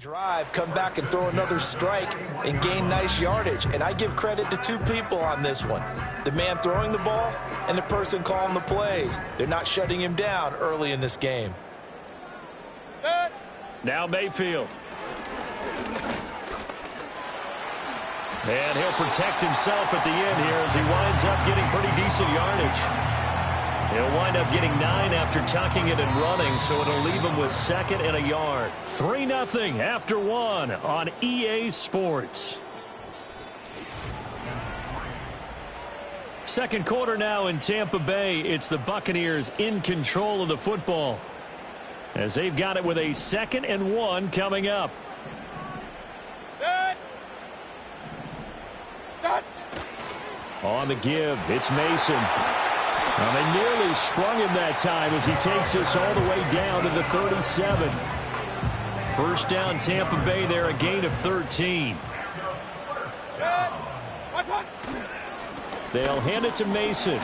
Drive, come back and throw another strike and gain nice yardage. And I give credit to two people on this one. The man throwing the ball and the person calling the plays. They're not shutting him down early in this game. Now Mayfield. And he'll protect himself at the end here as he winds up getting pretty decent yardage. He'll wind up getting 9 after tucking it and running, so it'll leave him with 2nd and a yard. 3-0 after 1 on EA Sports. Second quarter now in Tampa Bay. It's the Buccaneers in control of the football, as they've got it with a 2nd and 1 coming up. On the give, it's Mason. Well, they nearly sprung him that time as he takes us all the way down to the 37. First down, Tampa Bay there, a gain of 13. They'll hand it to Mason.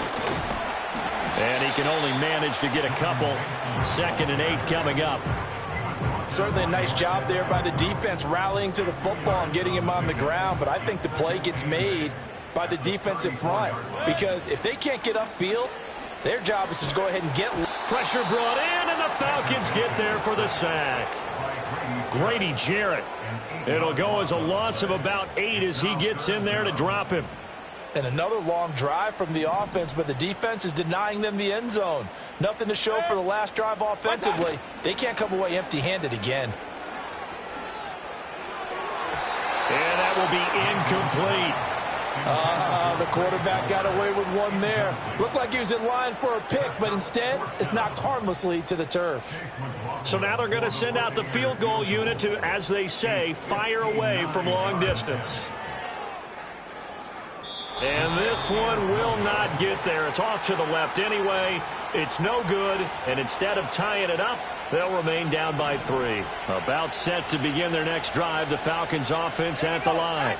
And he can only manage to get a couple. 2nd and 8 coming up. Certainly a nice job there by the defense rallying to the football and getting him on the ground. But I think the play gets made by the defensive front, because if they can't get upfield, their job is to go ahead and get pressure brought in, and the Falcons get there for the sack. Grady Jarrett. It'll go as a loss of about 8 as he gets in there to drop him. And another long drive from the offense, but the defense is denying them the end zone. Nothing to show for the last drive offensively. They can't come away empty-handed again. And that will be incomplete. The quarterback got away with one there. Looked like he was in line for a pick, but instead it's knocked harmlessly to the turf. So now they're going to send out the field goal unit to, as they say, fire away from long distance. And this one will not get there. It's off to the left anyway. It's no good, and instead of tying it up, they'll remain down by 3. About set to begin their next drive, the Falcons offense at the line.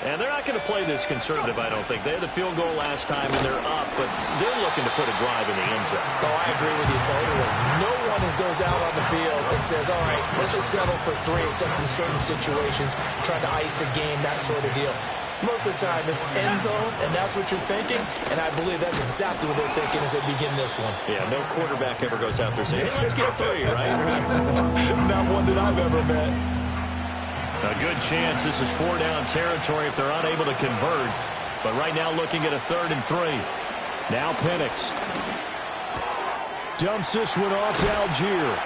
And they're not going to play this conservative, I don't think. They had the field goal last time, and they're up, but they're looking to put a drive in the end zone. Oh, I agree with you totally. No one goes out on the field and says, all right, let's just settle for 3, except in certain situations, trying to ice a game, that sort of deal. Most of the time, it's end zone, and that's what you're thinking, and I believe that's exactly what they're thinking as they begin this one. Yeah, no quarterback ever goes out there saying, hey, let's get 3, right? Not one that I've ever met. A good chance this is 4-down territory if they're unable to convert. But right now looking at a 3rd and 3. Now Penix dumps this one off to Algier.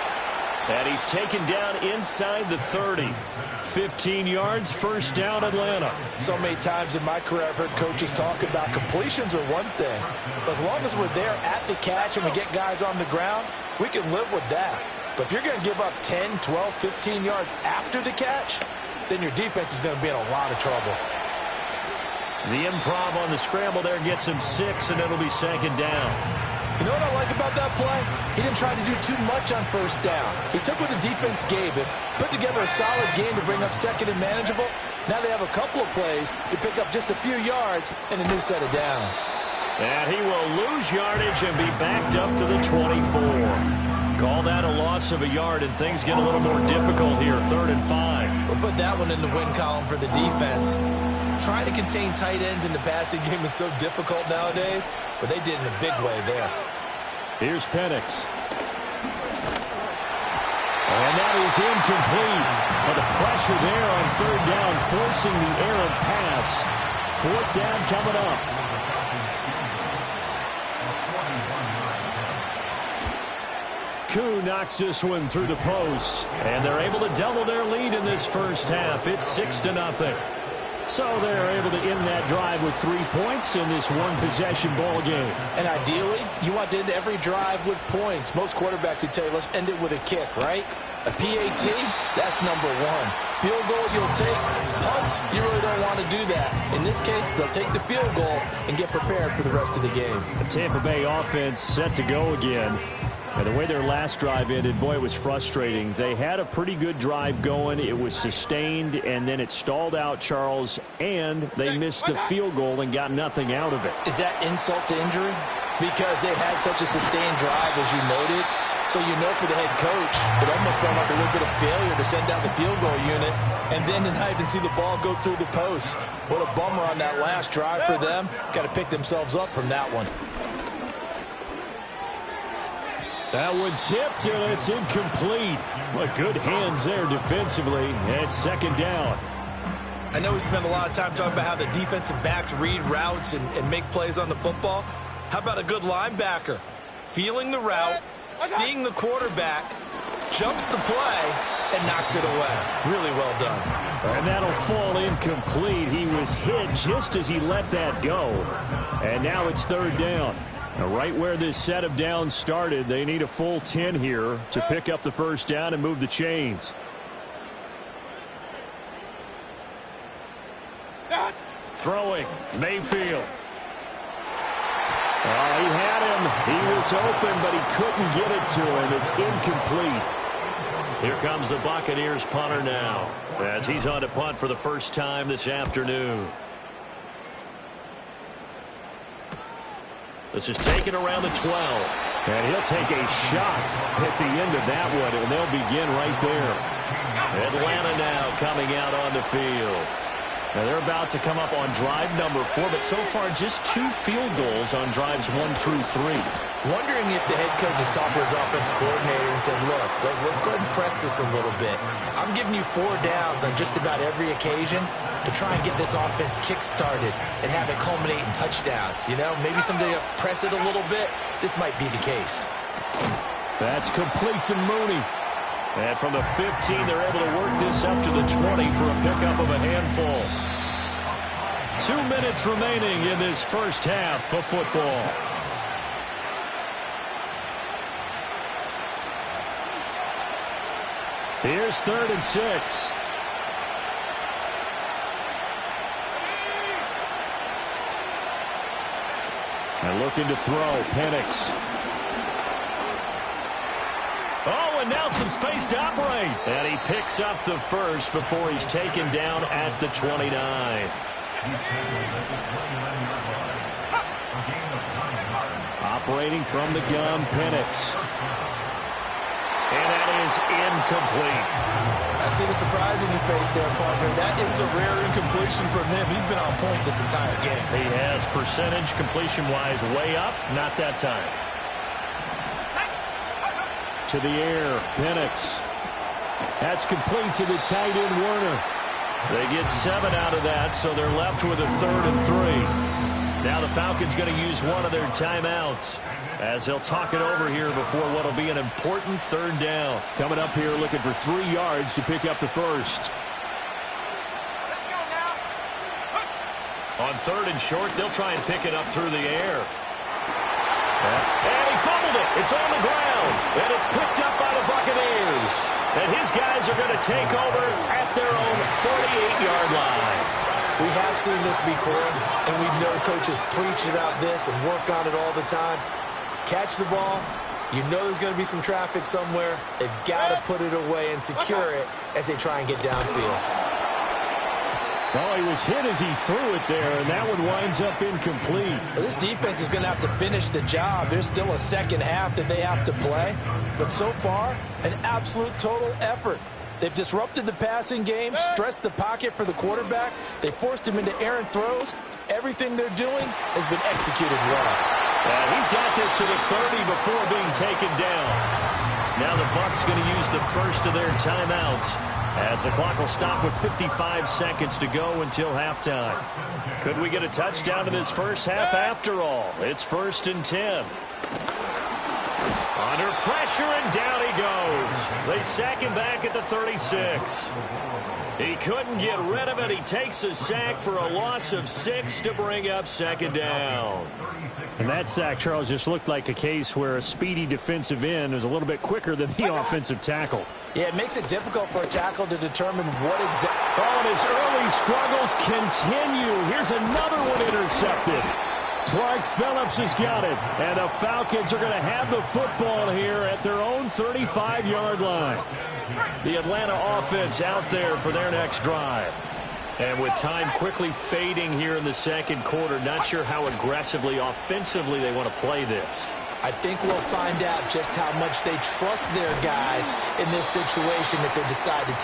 And he's taken down inside the 30. 15 yards, first down Atlanta. So many times in my career I've heard coaches talk about completions are one thing. But as long as we're there at the catch and we get guys on the ground, we can live with that. But if you're going to give up 10, 12, 15 yards after the catch, then your defense is going to be in a lot of trouble. The improv on the scramble there gets him 6, and it'll be 2nd down. You know what I like about that play? He didn't try to do too much on first down. He took what the defense gave him, put together a solid game to bring up 2nd and manageable. Now they have a couple of plays to pick up just a few yards and a new set of downs. And he will lose yardage and be backed up to the 24. Call that a loss of a yard, and things get a little more difficult here. 3rd and 5. We'll put that one in the win column for the defense. Trying to contain tight ends in the passing game is so difficult nowadays, but they did in a big way there. Here's Penix. And that is incomplete. But the pressure there on 3rd down, forcing the errant pass. 4th down coming up. Koo knocks this one through the post, and they're able to double their lead in this first half. It's 6-0. So they're able to end that drive with 3 points in this one-possession ball game. And ideally, you want to end every drive with points. Most quarterbacks would tell you, let's end it with a kick, right? A PAT, that's number 1. Field goal, you'll take. Punts, you really don't want to do that. In this case, they'll take the field goal and get prepared for the rest of the game. The Tampa Bay offense set to go again. And the way their last drive ended, boy, it was frustrating. They had a pretty good drive going. It was sustained, and then it stalled out, Charles, and they missed the field goal and got nothing out of it. Is that insult to injury? Because they had such a sustained drive, as you noted, So you know for the head coach, it almost felt like a little bit of failure to send out the field goal unit and then to not even see the ball go through the post. What a bummer on that last drive for them. Got to pick themselves up from that one. That one tipped, and it's incomplete. What good hands there defensively. It's second down. I know we spend a lot of time talking about how the defensive backs read routes and make plays on the football. How about a good linebacker? Feeling the route, seeing the quarterback, jumps the play, and knocks it away. Really well done. And that'll fall incomplete. He was hit just as he let that go. And now it's third down. Now, right where this set of downs started, they need a full 10 here to pick up the first down and move the chains. Throwing, Mayfield. Oh, he had him. He was open, but he couldn't get it to him. It's incomplete. Here comes the Buccaneers punter now, as he's on to punt for the first time this afternoon. This is taken around the 12. And he'll take a shot at the end of that one, and they'll begin right there. Atlanta now coming out on the field. Now they're about to come up on drive number 4, but so far just 2 field goals on drives 1 through 3. Wondering if the head coach has talked with his offensive coordinator and said, look, let's go ahead and press this a little bit. I'm giving you 4 downs on just about every occasion to try and get this offense kick-started and have it culminate in touchdowns. You know, maybe someday press it a little bit. This might be the case. That's complete to Mooney. And from the 15, they're able to work this up to the 20 for a pickup of a handful. 2 minutes remaining in this first half of football. Here's 3rd and 6. And looking to throw, Penix. Oh, and now some space to operate. And he picks up the first before he's taken down at the 29. Operating from the gun, Penix. And that is incomplete. I see the surprise in your face there, partner. That is a rare incompletion from him. He's been on point this entire game. He has percentage completion-wise way up. Not that time. To the air, Penix. That's complete to the tight end, Werner. They get 7 out of that, so they're left with a 3rd and 3. Now the Falcons going to use one of their timeouts as they'll talk it over here before what will be an important 3rd down. Coming up here looking for 3 yards to pick up the first. On 3rd and short, they'll try and pick it up through the air. And he fumbled it. It's on the ground. And it's picked up by the Buccaneers. And his guys are going to take over at their own 48-yard line. We have seen this before, and we know coaches preach about this and work on it all the time. Catch the ball. You know there's going to be some traffic somewhere. They've got to put it away and secure it as they try and get downfield. Oh, he was hit as he threw it there, and that one winds up incomplete. Well, this defense is going to have to finish the job. There's still a second half that they have to play. But so far, an absolute total effort. They've disrupted the passing game, stressed the pocket for the quarterback. They forced him into errant throws. Everything they're doing has been executed well. He's got this to the 30 before being taken down. Now the Bucs going to use the first of their timeouts, as the clock will stop with 55 seconds to go until halftime. Could we get a touchdown in this first half after all? It's 1st and 10. Under pressure, and down he goes. They sack him back at the 36. He couldn't get rid of it. He takes a sack for a loss of 6 to bring up 2nd down. And that sack, Charles, just looked like a case where a speedy defensive end is a little bit quicker than the offensive tackle. Yeah, it makes it difficult for a tackle to determine what exactly. Oh, and his early struggles continue. Here's another one intercepted. Clark Phillips has got it. And the Falcons are going to have the football here at their own 35-yard line. The Atlanta offense out there for their next drive. And with time quickly fading here in the second quarter, not sure how aggressively, offensively they want to play this. I think we'll find out just how much they trust their guys in this situation if they decide to take